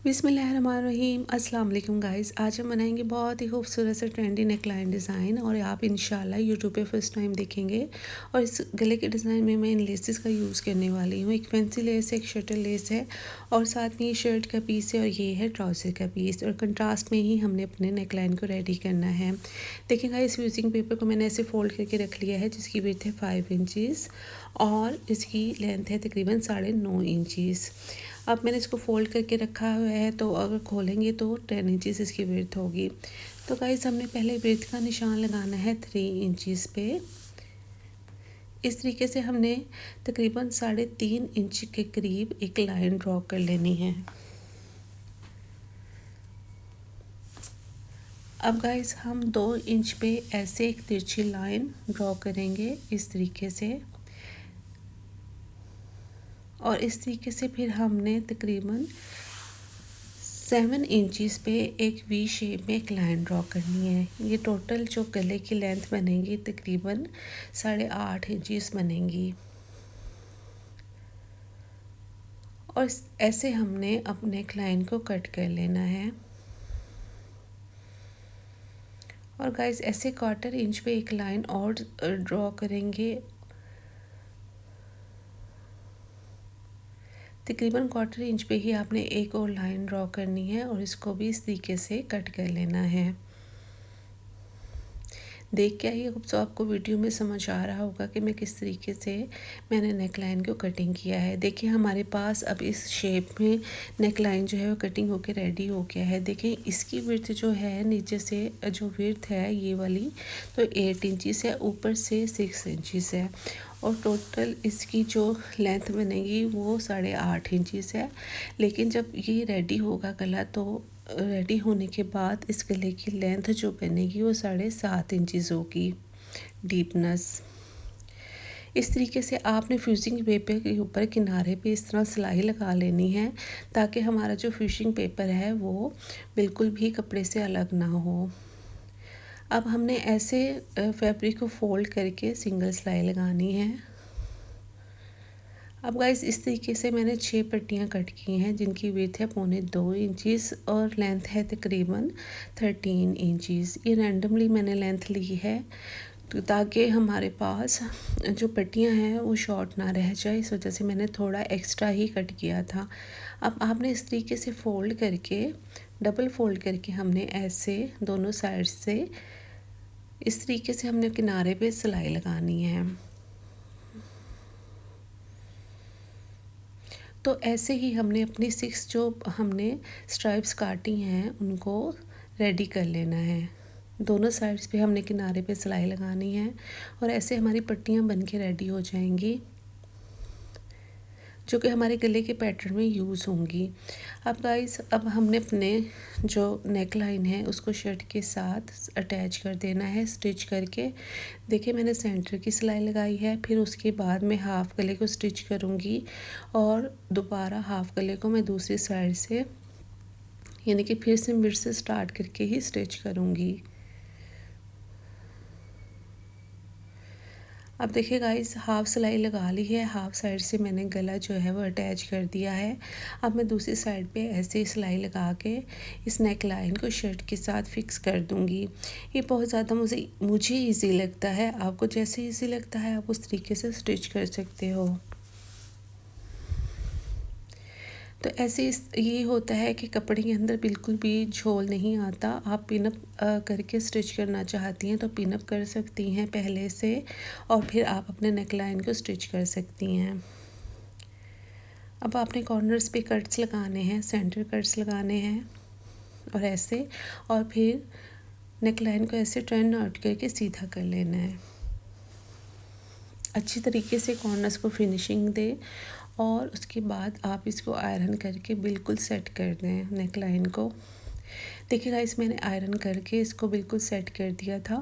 बिस्मिल्लाहिर्रहमानिर्रहीम अस्सलाम वालेकुम गाइस। आज हम बनाएंगे बहुत ही खूबसूरत सा ट्रेंडी नेकलाइन डिज़ाइन और आप इंशाल्लाह यूट्यूब पे फर्स्ट टाइम देखेंगे। और इस गले के डिज़ाइन में मैं इन लेसेस का यूज़ करने वाली हूँ। एक फैंसी लेस है, एक शटल लेस है और साथ में ये शर्ट का पीस है और ये है ट्राउज़र का पीस। और कंट्रास्ट में ही हमने अपने नेकलाइन को रेडी करना है। देखिए गाइस, फ्यूजिंग पेपर को मैंने ऐसे फोल्ड करके रख लिया है, जिसकी विड्थ है 5 इंचज़ और इसकी लेंथ है तकरीबन 9.5 इंचज़। अब मैंने इसको फ़ोल्ड करके रखा हुआ है, तो अगर खोलेंगे तो 10 इंचज़ इसकी विड्थ होगी। तो गाइस, हमने पहले विड्थ का निशान लगाना है 3 इंचज़ पे। इस तरीके से हमने तकरीबन 3.5 इंच के करीब एक लाइन ड्रॉ कर लेनी है। अब गाइस, हम 2 इंच पे ऐसे एक तिरछी लाइन ड्रॉ करेंगे इस तरीके से। और इस तरीके से फिर हमने तकरीबन 7 इंचज़ पे एक वी शेप में एक लाइन ड्रॉ करनी है। ये टोटल जो गले की लेंथ बनेगी तकरीबन 8.5 इंचज़ बनेंगी। और ऐसे हमने अपने लाइन को कट कर लेना है। और गाइस, ऐसे 1/4 इंच पे एक लाइन और ड्रॉ करेंगे। तकरीबन 1/4 इंच पे ही आपने एक और लाइन ड्रॉ करनी है और इसको भी इस तरीके से कट कर लेना है। देख के आइए, तो आपको वीडियो में समझ आ रहा होगा कि मैं किस तरीके से मैंने नेक लाइन को कटिंग किया है। देखिए, हमारे पास अब इस शेप में नेक लाइन जो है वो कटिंग होके रेडी हो गया है। देखिए, इसकी विड्थ जो है नीचे से जो विड्थ है ये वाली, तो 8 इंचज़ है, ऊपर से 6 इंचज़ है और टोटल इसकी जो लेंथ बनेगी वो 8.5 इंचज़ है। लेकिन जब ये रेडी होगा गला, तो रेडी होने के बाद इस गले की लेंथ जो बनेगी वो 7.5 इंचज़ होगी डीपनेस। इस तरीके से आपने फ्यूजिंग पेपर के ऊपर किनारे पे इस तरह सिलाई लगा लेनी है, ताकि हमारा जो फ्यूजिंग पेपर है वो बिल्कुल भी कपड़े से अलग ना हो। अब हमने ऐसे फैब्रिक को फोल्ड करके सिंगल सिलाई लगानी है। अब गाइस, इस तरीके से मैंने 6 पट्टियाँ कट की हैं, जिनकी विड्थ है 2.25 इंचज़ और लेंथ है तकरीबन 13 इंचज़। ये रैंडमली मैंने लेंथ ली है, तो ताकि हमारे पास जो पट्टियाँ हैं वो शॉर्ट ना रह जाए, इस वजह से मैंने थोड़ा एक्स्ट्रा ही कट किया था। अब आपने इस तरीके से फ़ोल्ड करके, डबल फ़ोल्ड करके हमने ऐसे दोनों साइड से इस तरीके से हमने किनारे पे सिलाई लगानी है। तो ऐसे ही हमने अपनी 6 जो हमने स्ट्राइप्स काटी हैं उनको रेडी कर लेना है। दोनों साइड्स पे हमने किनारे पे सिलाई लगानी है और ऐसे हमारी पट्टियाँ बन के रेडी हो जाएंगी, जो कि हमारे गले के पैटर्न में यूज़ होंगी। अब गाइस, अब हमने अपने जो नेक लाइन है उसको शर्ट के साथ अटैच कर देना है स्टिच करके। देखिए, मैंने सेंटर की सिलाई लगाई है, फिर उसके बाद मैं हाफ़ गले को स्टिच करूँगी और दोबारा हाफ़ गले को मैं दूसरी साइड से, यानी कि फिर से मिड से स्टार्ट करके ही स्टिच करूँगी। अब देखिए गाइस, हाफ़ सिलाई लगा ली है, हाफ़ साइड से मैंने गला जो है वो अटैच कर दिया है। अब मैं दूसरी साइड पे ऐसे ही सिलाई लगा के इस नेक लाइन को शर्ट के साथ फिक्स कर दूंगी। ये बहुत ज़्यादा मुझे इजी लगता है। आपको जैसे इजी लगता है आप उस तरीके से स्टिच कर सकते हो। तो ऐसे ये होता है कि कपड़े के अंदर बिल्कुल भी झोल नहीं आता। आप पिनअप करके स्टिच करना चाहती हैं तो पिनअप कर सकती हैं पहले से, और फिर आप अपने नेक लाइन को स्टिच कर सकती हैं। अब आपने कॉर्नर्स पे कट्स लगाने हैं, सेंटर कट्स लगाने हैं और ऐसे, और फिर नेक लाइन को ऐसे टर्न आउट करके सीधा कर लेना है। अच्छी तरीके से कॉर्नर्स को फिनिशिंग दें और उसके बाद आप इसको आयरन करके बिल्कुल सेट कर दें नेक लाइन को। देखिए गाइस, मैंने आयरन करके इसको बिल्कुल सेट कर दिया था।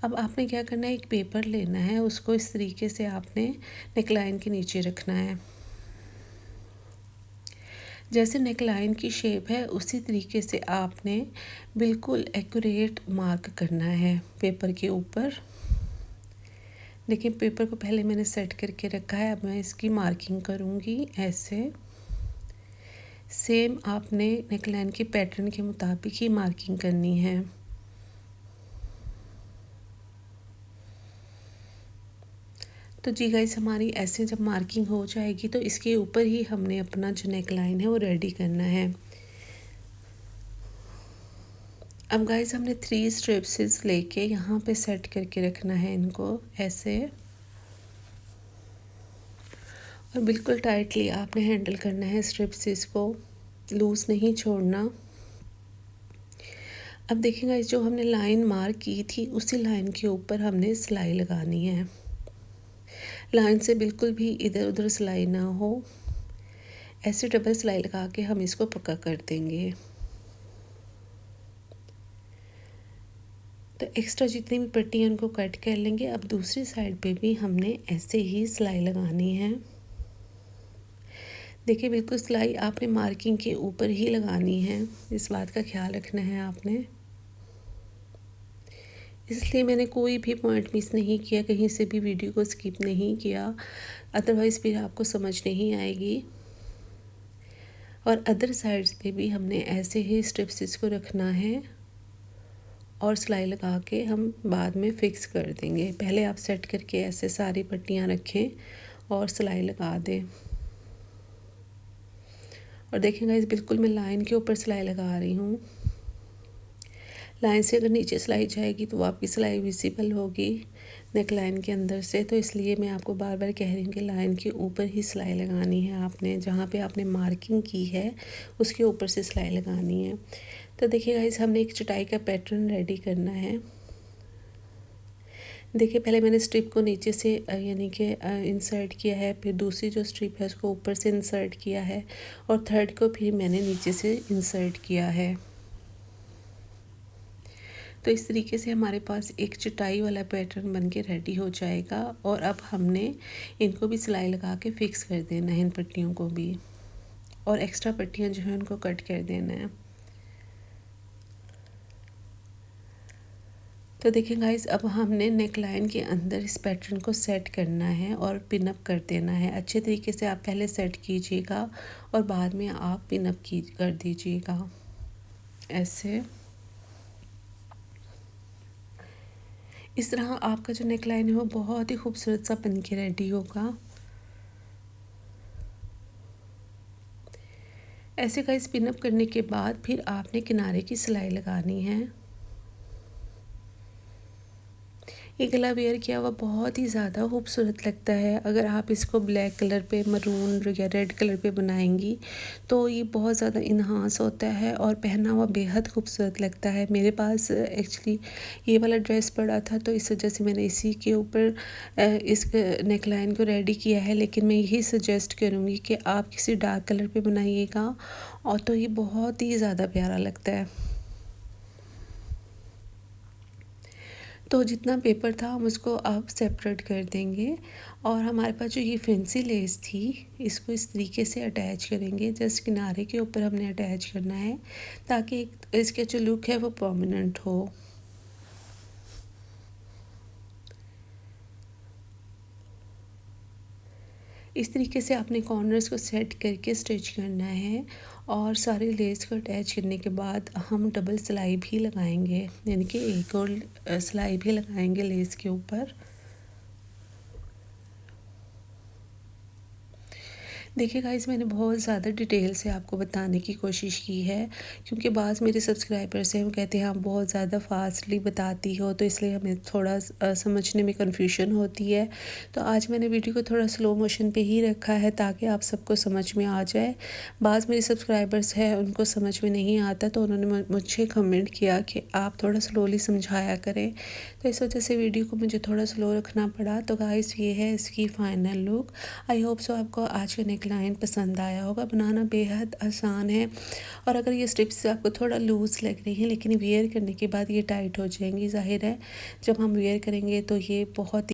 अब आपने क्या करना है, एक पेपर लेना है, उसको इस तरीके से आपने नेक लाइन के नीचे रखना है। जैसे नेक लाइन की शेप है उसी तरीके से आपने बिल्कुल एक्यूरेट मार्क करना है पेपर के ऊपर। देखिए, पेपर को पहले मैंने सेट करके रखा है, अब मैं इसकी मार्किंग करूँगी ऐसे सेम आपने नेकलाइन के पैटर्न के मुताबिक ही मार्किंग करनी है। तो जी गाइस, हमारी ऐसे जब मार्किंग हो जाएगी तो इसके ऊपर ही हमने अपना जो नेकलाइन है वो रेडी करना है। अब गाइस, हमने 3 स्ट्रिप्स लेके यहाँ पे सेट करके रखना है इनको ऐसे, और बिल्कुल टाइटली आपने हैंडल करना है स्ट्रिप्स को, लूज़ नहीं छोड़ना। अब देखिए गाइस, जो हमने लाइन मार्क की थी उसी लाइन के ऊपर हमने सिलाई लगानी है। लाइन से बिल्कुल भी इधर उधर सिलाई ना हो, ऐसे डबल सिलाई लगा के हम इसको पक्का कर देंगे। तो एक्स्ट्रा जितनी भी पट्टी हैं उनको कट कर लेंगे। अब दूसरी साइड पे भी हमने ऐसे ही सिलाई लगानी है। देखिए, बिल्कुल सिलाई आपने मार्किंग के ऊपर ही लगानी है, इस बात का ख्याल रखना है आपने। इसलिए मैंने कोई भी पॉइंट मिस नहीं किया, कहीं से भी वीडियो को स्किप नहीं किया, अदरवाइज़ फिर आपको समझ नहीं आएगी। और अदर साइड्स पे भी हमने ऐसे ही स्ट्रिप्स को रखना है और सिलाई लगा के हम बाद में फ़िक्स कर देंगे। पहले आप सेट करके ऐसे सारी पट्टियाँ रखें और सिलाई लगा दें। और देखें गाइस, बिल्कुल मैं लाइन के ऊपर सिलाई लगा रही हूँ। लाइन से अगर नीचे सिलाई जाएगी तो आपकी सिलाई विजिबल होगी नेक लाइन के अंदर से, तो इसलिए मैं आपको बार बार कह रही हूँ कि लाइन के ऊपर ही सिलाई लगानी है आपने, जहाँ पे आपने मार्किंग की है उसके ऊपर से सिलाई लगानी है। तो देखिए गाइस, हमने एक चटाई का पैटर्न रेडी करना है। देखिए, पहले मैंने स्ट्रिप को नीचे से यानी कि इंसर्ट किया है, फिर दूसरी जो स्ट्रिप है उसको ऊपर से इंसर्ट किया है, और थर्ड को फिर मैंने नीचे से इंसर्ट किया है। तो इस तरीके से हमारे पास एक चटाई वाला पैटर्न बन के रेडी हो जाएगा। और अब हमने इनको भी सिलाई लगा के फ़िक्स कर देना है, इन पट्टियों को भी, और एक्स्ट्रा पट्टियाँ जो हैं उनको कट कर देना है। तो देखिए गाइस, अब हमने नेक लाइन के अंदर इस पैटर्न को सेट करना है और पिन अप कर देना है। अच्छे तरीके से आप पहले सेट कीजिएगा और बाद में आप पिन अप कर दीजिएगा ऐसे। इस तरह आपका जो नेक लाइन है वो बहुत ही खूबसूरत सा बन के रेडी होगा। ऐसे गाइस, पिन अप करने के बाद फिर आपने किनारे की सिलाई लगानी है। ये गला वेयर किया हुआ बहुत ही ज़्यादा खूबसूरत लगता है। अगर आप इसको ब्लैक कलर पे, मरून या रेड कलर पे बनाएंगी तो ये बहुत ज़्यादा इन्हांस होता है और पहना हुआ बेहद खूबसूरत लगता है। मेरे पास एक्चुअली ये वाला ड्रेस पड़ा था, तो इस वजह से मैंने इसी के ऊपर इस नेक लाइन को रेडी किया है। लेकिन मैं यही सजेस्ट करूँगी कि आप किसी डार्क कलर पे बनाइएगा, और तो ये बहुत ही ज़्यादा प्यारा लगता है। तो जितना पेपर था हम उसको अब सेपरेट कर देंगे, और हमारे पास जो ये फैंसी लेस थी इसको इस तरीके से अटैच करेंगे। जस्ट किनारे के ऊपर हमने अटैच करना है ताकि इसका जो लुक है वो परमानेंट हो। इस तरीके से आपने कॉर्नर्स को सेट करके स्टिच करना है, और सारे लेस को अटैच करने के बाद हम डबल सिलाई भी लगाएंगे, यानी कि एक और सिलाई भी लगाएंगे लेस के ऊपर। देखिए गाइस, मैंने बहुत ज़्यादा डिटेल से आपको बताने की कोशिश की है, क्योंकि बाज़ मेरे सब्सक्राइबर्स हैं वो कहते हैं आप बहुत ज़्यादा फास्टली बताती हो, तो इसलिए हमें थोड़ा समझने में कन्फ्यूजन होती है। तो आज मैंने वीडियो को थोड़ा स्लो मोशन पे ही रखा है ताकि आप सबको समझ में आ जाए। बाज़ मेरे सब्सक्राइबर्स हैं उनको समझ में नहीं आता, तो उन्होंने मुझे कमेंट किया कि आप थोड़ा स्लोली समझाया करें, तो इस वजह से वीडियो को मुझे थोड़ा स्लो रखना पड़ा। तो गाइस, ये है इसकी final look. I hope so आपको आज का नेक लाइन पसंद आया होगा। बनाना बेहद आसान है, और अगर ये स्ट्रिप्स आपको थोड़ा लूज़ लग रही हैं लेकिन वेयर करने के बाद ये टाइट हो जाएंगी, ज़ाहिर है जब हम वेयर करेंगे तो ये बहुत